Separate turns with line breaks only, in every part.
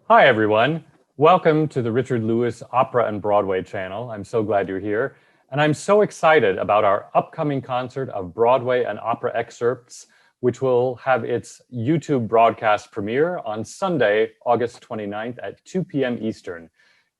Hi, everyone. Welcome to the Richard Lewis Opera and Broadway channel. I'm so glad you're here. And I'm so excited about our upcoming concert of Broadway and opera excerpts, which will have its YouTube broadcast premiere on Sunday, August 29th at 2 p.m. Eastern.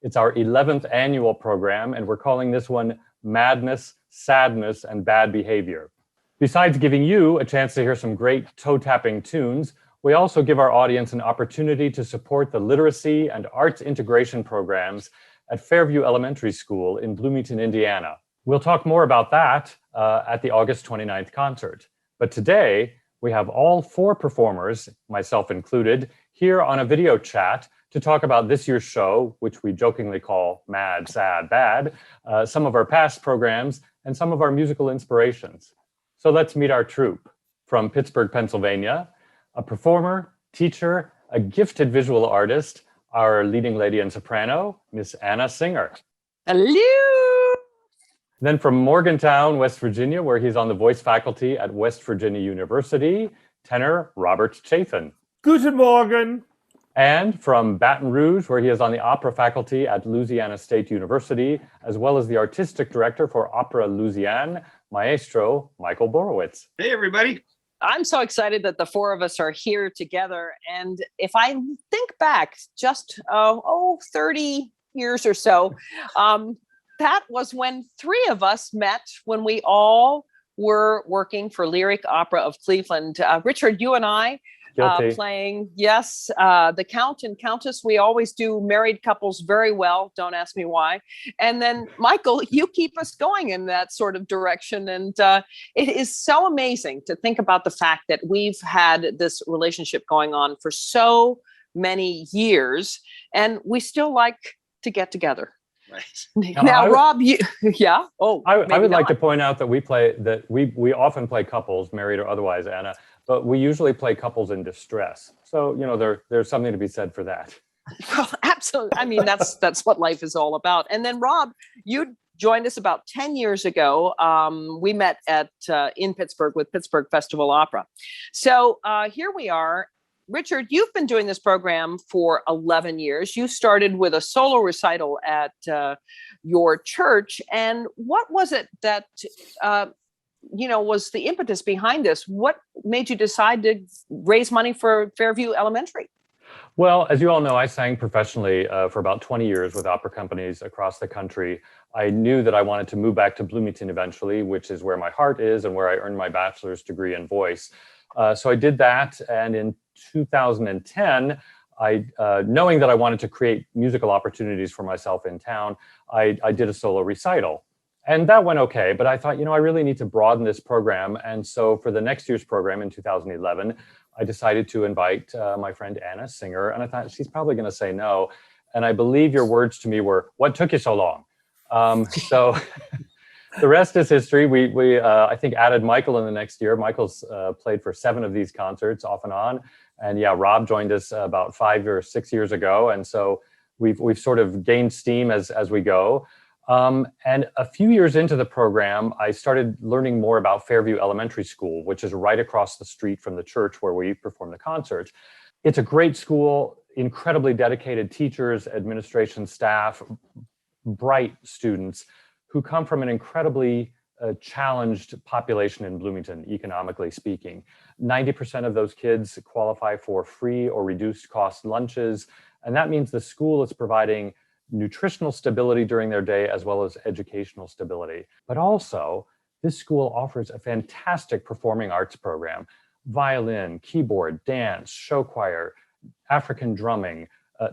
It's our 11th annual program, and we're calling this one Madness, Sadness, and Bad Behavior. Besides giving you a chance to hear some great toe-tapping tunes, we also give our audience an opportunity to support the literacy and arts integration programs at Fairview Elementary School in Bloomington, Indiana. We'll talk more about that at the August 29th concert. But today, we have all four performers, myself included, here on a video chat to talk about this year's show, which we jokingly call Mad, Sad, Bad, some of our past programs, and some of our musical inspirations. So let's meet our troupe. From Pittsburgh, Pennsylvania, a performer, teacher, a gifted visual artist, our leading lady in soprano, Miss Anna Singer.
Hello!
Then from Morgantown, West Virginia, where he's on the voice faculty at West Virginia University, tenor Robert Chafin.
Guten Morgen.
And from Baton Rouge, where he is on the opera faculty at Louisiana State University, as well as the artistic director for Opera Louisiane, Maestro Michael Borowitz.
Hey, everybody.
I'm so excited that the four of us are here together. And if I think back just, 30 years or so, that was when three of us met when we all were working for Lyric Opera of Cleveland. Richard, you and I playing, yes, the Count and Countess. We always do married couples very well. Don't ask me why. And then, Michael, you keep us going in that sort of direction. And it is so amazing to think about the fact that we've had this relationship going on for so many years, and we still like to get together.
Right.
Now, Rob, you, yeah. Oh,
I would like to point out that we often play couples, married or otherwise, Anna, but we usually play couples in distress. So, you know, there's something to be said for that.
Well, absolutely. I mean, that's what life is all about. And then, Rob, you joined us about 10 years ago. We met in Pittsburgh with Pittsburgh Festival Opera. So here we are. Richard, you've been doing this program for 11 years. You started with a solo recital at your church. And what was it that, was the impetus behind this? What made you decide to raise money for Fairview Elementary?
Well, as you all know, I sang professionally for about 20 years with opera companies across the country. I knew that I wanted to move back to Bloomington eventually, which is where my heart is and where I earned my bachelor's degree in voice. So I did that, and in 2010, knowing that I wanted to create musical opportunities for myself in town, I did a solo recital. And that went okay, but I thought, I really need to broaden this program. And so for the next year's program in 2011, I decided to invite my friend Anna Singer, and I thought she's probably going to say no. And I believe your words to me were, "What took you so long?" So the rest is history. We I think added Michael in the next year. Michael's played for 7 of these concerts off and on. And yeah, Rob joined us about 5 or 6 years ago. And so we've sort of gained steam as we go. And a few years into the program, I started learning more about Fairview Elementary School, which is right across the street from the church where we perform the concerts. It's a great school, incredibly dedicated teachers, administration staff, bright students who come from an incredibly challenged population in Bloomington, economically speaking. 90% of those kids qualify for free or reduced cost lunches. And that means the school is providing nutritional stability during their day as well as educational stability. But also, this school offers a fantastic performing arts program: violin, keyboard, dance, show choir, African drumming,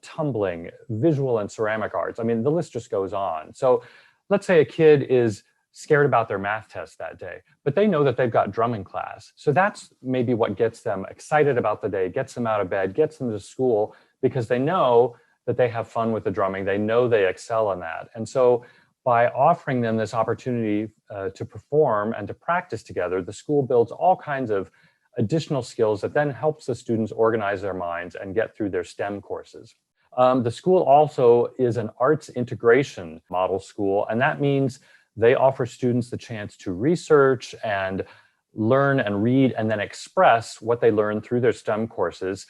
tumbling, visual and ceramic arts. I mean, the list just goes on. So let's say a kid is scared about their math test that day, but they know that they've got drumming class. So that's maybe what gets them excited about the day, gets them out of bed, gets them to school, because they know that they have fun with the drumming. They know they excel in that. And so by offering them this opportunity to perform and to practice together, the school builds all kinds of additional skills that then helps the students organize their minds and get through their STEM courses. The school also is an arts integration model school, and that means they offer students the chance to research and learn and read and then express what they learn through their STEM courses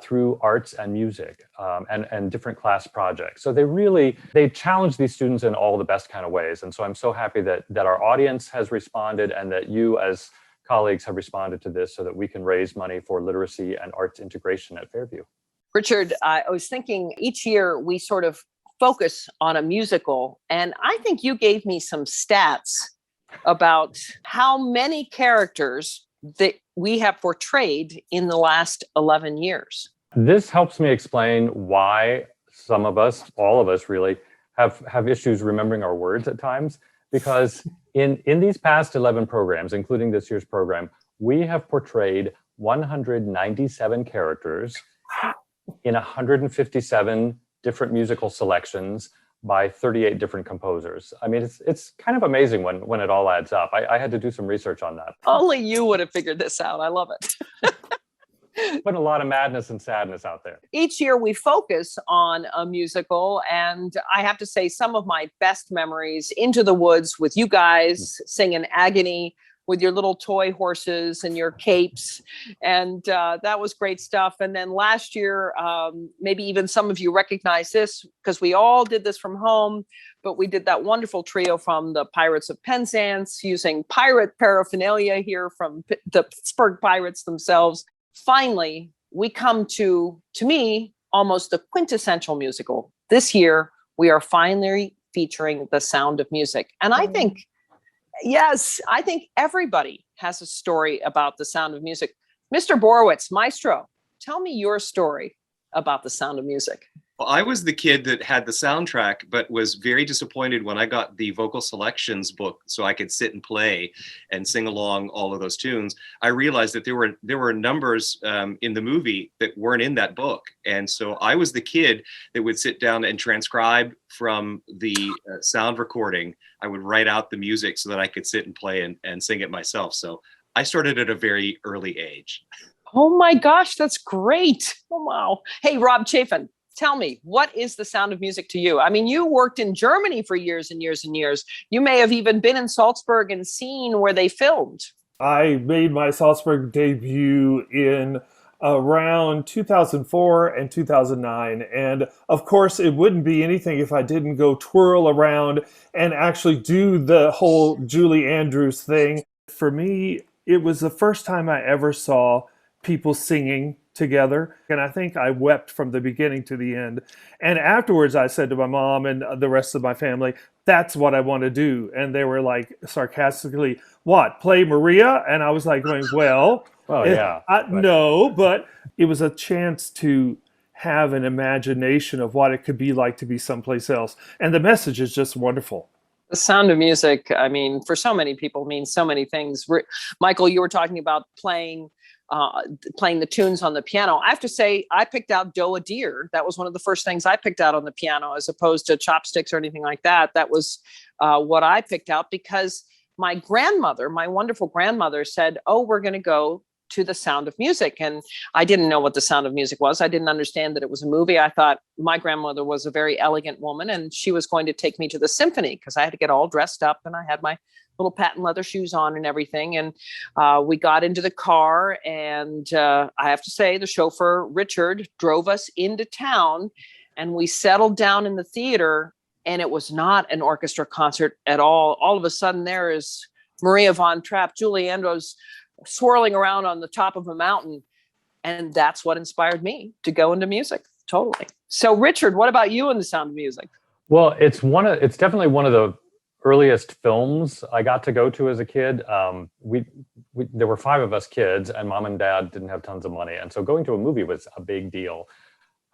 through arts and music and different class projects. So they challenge these students in all the best kind of ways. And so I'm so happy that our audience has responded and that you as colleagues have responded to this so that we can raise money for literacy and arts integration at Fairview.
Richard, I was thinking each year we sort of focus on a musical, and I think you gave me some stats about how many characters that we have portrayed in the last 11 years.
This helps me explain why some of us, all of us really, have issues remembering our words at times, because in these past 11 programs, including this year's program, we have portrayed 197 characters in 157 different musical selections by 38 different composers. I mean, it's kind of amazing when it all adds up. I had to do some research on that.
Only you would have figured this out. I love it.
Put a lot of madness and sadness out there.
Each year we focus on a musical, and I have to say some of my best memories, Into the Woods with you guys singing Agony with your little toy horses and your capes. And that was great stuff. And then last year, maybe even some of you recognize this because we all did this from home, but we did that wonderful trio from the Pirates of Penzance using pirate paraphernalia here from the Pittsburgh Pirates themselves. Finally, we come to me, almost the quintessential musical. This year, we are finally featuring The Sound of Music. And I think, yes, I think everybody has a story about The Sound of Music. Mr. Borowitz, maestro, tell me your story about The Sound of Music.
Well, I was the kid that had the soundtrack, but was very disappointed when I got the vocal selections book so I could sit and play and sing along all of those tunes. I realized that there were numbers in the movie that weren't in that book. And so I was the kid that would sit down and transcribe from the sound recording. I would write out the music so that I could sit and play and sing it myself. So I started at a very early age.
Oh my gosh, that's great. Oh, wow. Hey, Rob Chafin. Tell me, what is The Sound of Music to you? I mean, you worked in Germany for years and years and years. You may have even been in Salzburg and seen where they filmed.
I made my Salzburg debut in around 2004 and 2009. And of course, it wouldn't be anything if I didn't go twirl around and actually do the whole Julie Andrews thing. For me, it was the first time I ever saw people singing together. And I think I wept from the beginning to the end. And afterwards, I said to my mom and the rest of my family, that's what I want to do. And they were like sarcastically, what, play Maria? And I was like going, well, no, but it was a chance to have an imagination of what it could be like to be someplace else. And the message is just wonderful.
The Sound of Music, I mean, for so many people means so many things. Michael, you were talking about playing the tunes on the piano. I have to say, I picked out Doe a Deer. That was one of the first things I picked out on the piano, as opposed to chopsticks or anything like that. That was what I picked out because my grandmother, my wonderful grandmother, said, oh, we're going to go to The Sound of Music. And I didn't know what The Sound of Music was. I didn't understand that it was a movie. I thought my grandmother was a very elegant woman and she was going to take me to the symphony because I had to get all dressed up and I had my little patent leather shoes on and everything. And we got into the car and I have to say the chauffeur, Richard, drove us into town and we settled down in the theater and it was not an orchestra concert at all. All of a sudden there is Maria von Trapp, Julie Andrews swirling around on the top of a mountain. And that's what inspired me to go into music. Totally. So Richard, what about you and The Sound of Music?
Well, it's definitely one of the earliest films I got to go to as a kid. There were 5 of us kids and mom and dad didn't have tons of money. And so going to a movie was a big deal.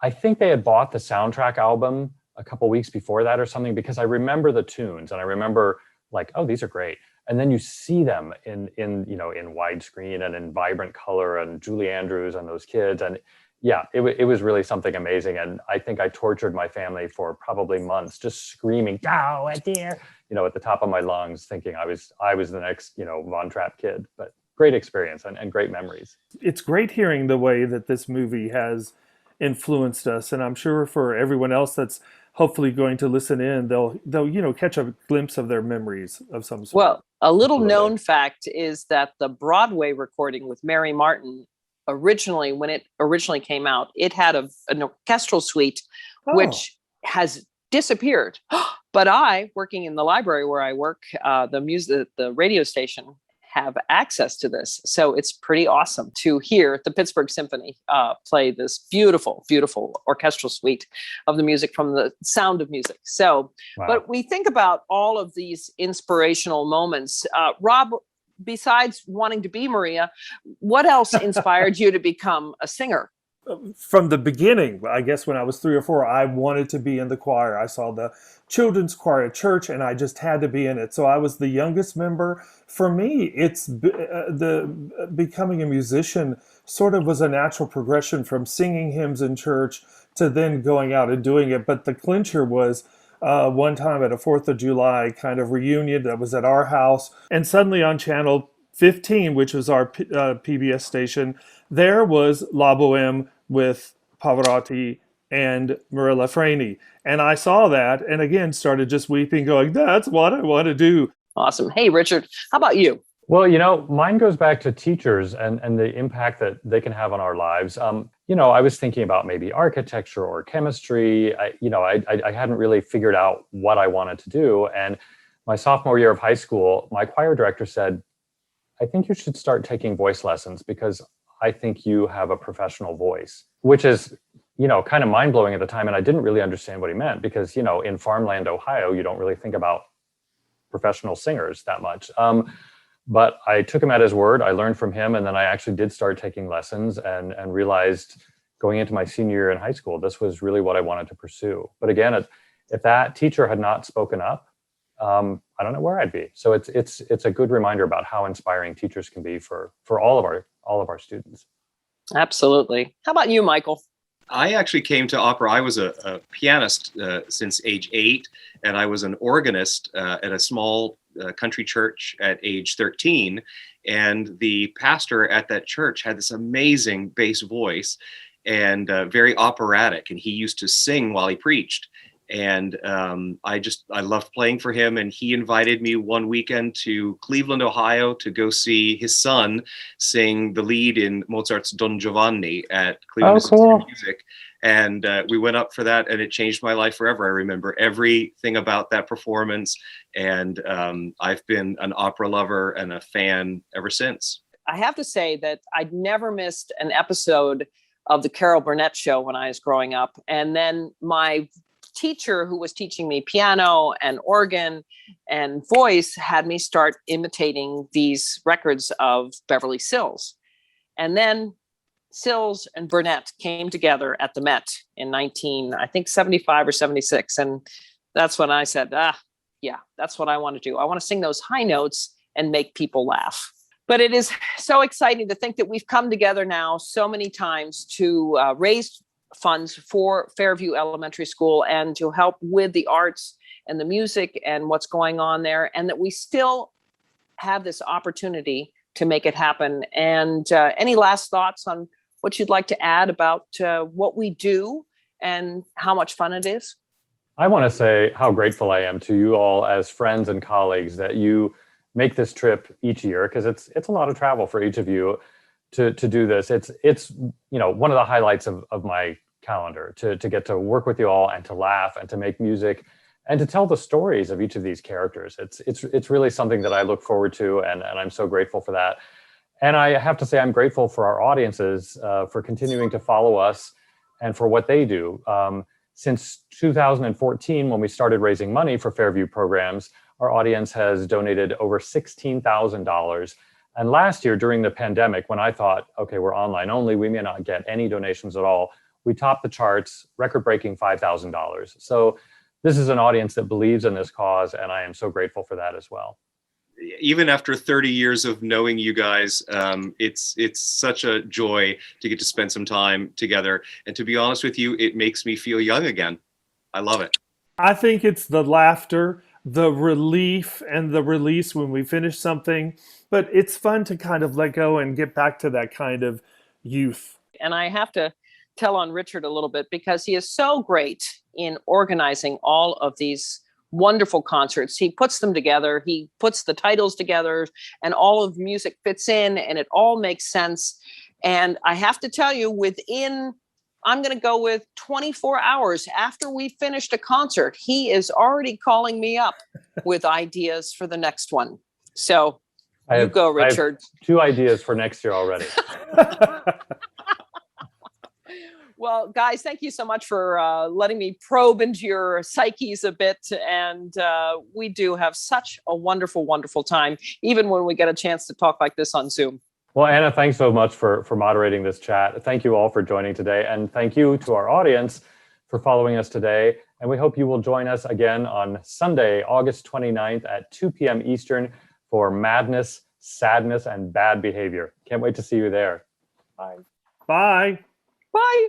I think they had bought the soundtrack album a couple weeks before that or something, because I remember the tunes and I remember like, oh, these are great. And then you see them in widescreen and in vibrant color and Julie Andrews and those kids. And yeah, it was really something amazing. And I think I tortured my family for probably months, just screaming, "Dow, a dear," at the top of my lungs, thinking I was the next, Von Trapp kid. But great experience and great memories.
It's great hearing the way that this movie has influenced us. And I'm sure for everyone else that's hopefully going to listen in, they'll catch a glimpse of their memories of some sort.
Well, a little known fact is that the Broadway recording with Mary Martin originally, when it originally came out, it had an orchestral suite,
Oh,
which has disappeared. But I, working in the library where I work, the radio station, have access to this. So it's pretty awesome to hear the Pittsburgh Symphony play this beautiful, beautiful orchestral suite of the music from the Sound of Music. So,
Wow.
but we think about all of these inspirational moments. Rob, besides wanting to be Maria, what else inspired you to become a singer?
from the beginning, I guess when I was 3 or 4, I wanted to be in the choir. I saw the children's choir at church, and I just had to be in it. So I was the youngest member. For me, the becoming a musician sort of was a natural progression from singing hymns in church to then going out and doing it. But the clincher was one time at a 4th of July kind of reunion that was at our house, and suddenly on channel 15, which was our PBS station, there was La Boheme with Pavarotti and Marilla Frani. And I saw that and again started just weeping, going, that's what I want to do.
Awesome. Hey, Richard, how about you?
Well, mine goes back to teachers and the impact that they can have on our lives. I was thinking about maybe architecture or chemistry. I hadn't really figured out what I wanted to do. And my sophomore year of high school, my choir director said, I think you should start taking voice lessons because I think you have a professional voice, which is, kind of mind blowing at the time. And I didn't really understand what he meant because, in farmland, Ohio, you don't really think about professional singers that much. But I took him at his word. I learned from him. And then I actually did start taking lessons and realized going into my senior year in high school, this was really what I wanted to pursue. But again, if that teacher had not spoken up, I don't know where I'd be. So it's a good reminder about how inspiring teachers can be for all of our students.
Absolutely. How about you, Michael?
I actually came to opera. I was a pianist since age 8, and I was an organist at a small country church at age 13. And the pastor at that church had this amazing bass voice and very operatic, and he used to sing while he preached. And I loved playing for him. And he invited me one weekend to Cleveland, Ohio, to go see his son sing the lead in Mozart's Don Giovanni at Cleveland Institute of Music. And we went up for that, and it changed my life forever. I remember everything about that performance. And I've been an opera lover and a fan ever since.
I have to say that I'd never missed an episode of the Carol Burnett Show when I was growing up. And then my teacher who was teaching me piano and organ and voice had me start imitating these records of Beverly Sills. And then Sills and Burnett came together at the Met in 1975 or 76. And that's when I said, yeah, that's what I want to do. I want to sing those high notes and make people laugh. But it is so exciting to think that we've come together now so many times to raise funds for Fairview Elementary School and to help with the arts and the music and what's going on there, and that we still have this opportunity to make it happen. And any last thoughts on what you'd like to add about what we do and how much fun it is?
I want to say how grateful I am to you all as friends and colleagues that you make this trip each year, because it's a lot of travel for each of you to do this. It's one of the highlights of my calendar to get to work with you all and to laugh and to make music and to tell the stories of each of these characters. It's really something that I look forward to, and I'm so grateful for that. And I have to say I'm grateful for our audiences for continuing to follow us and for what they do. Since 2014, when we started raising money for Fairview programs, our audience has donated over $16,000. And last year during the pandemic, when I thought, okay, we're online only, we may not get any donations at all, we topped the charts, record-breaking $5,000. So this is an audience that believes in this cause, and I am so grateful for that as well.
Even after 30 years of knowing you guys, it's such a joy to get to spend some time together. And to be honest with you, it makes me feel young again. I love it.
I think it's the laughter, the relief, and the release when we finish something. But it's fun to kind of let go and get back to that kind of youth.
And I have to tell on Richard a little bit because he is so great in organizing all of these wonderful concerts. He puts them together, he puts the titles together, and all of the music fits in and it all makes sense. And I have to tell you, I'm going to go with 24 hours after we finished a concert, he is already calling me up with ideas for the next one. So go, Richard.
I have 2 ideas for next year already.
Well, guys, thank you so much for letting me probe into your psyches a bit. And we do have such a wonderful, wonderful time, even when we get a chance to talk like this on Zoom.
Well, Anna, thanks so much for moderating this chat. Thank you all for joining today. And thank you to our audience for following us today. And we hope you will join us again on Sunday, August 29th at 2 p.m. Eastern for Madness, Sadness, and Bad Behavior. Can't wait to see you there. Bye.
Bye.
Bye.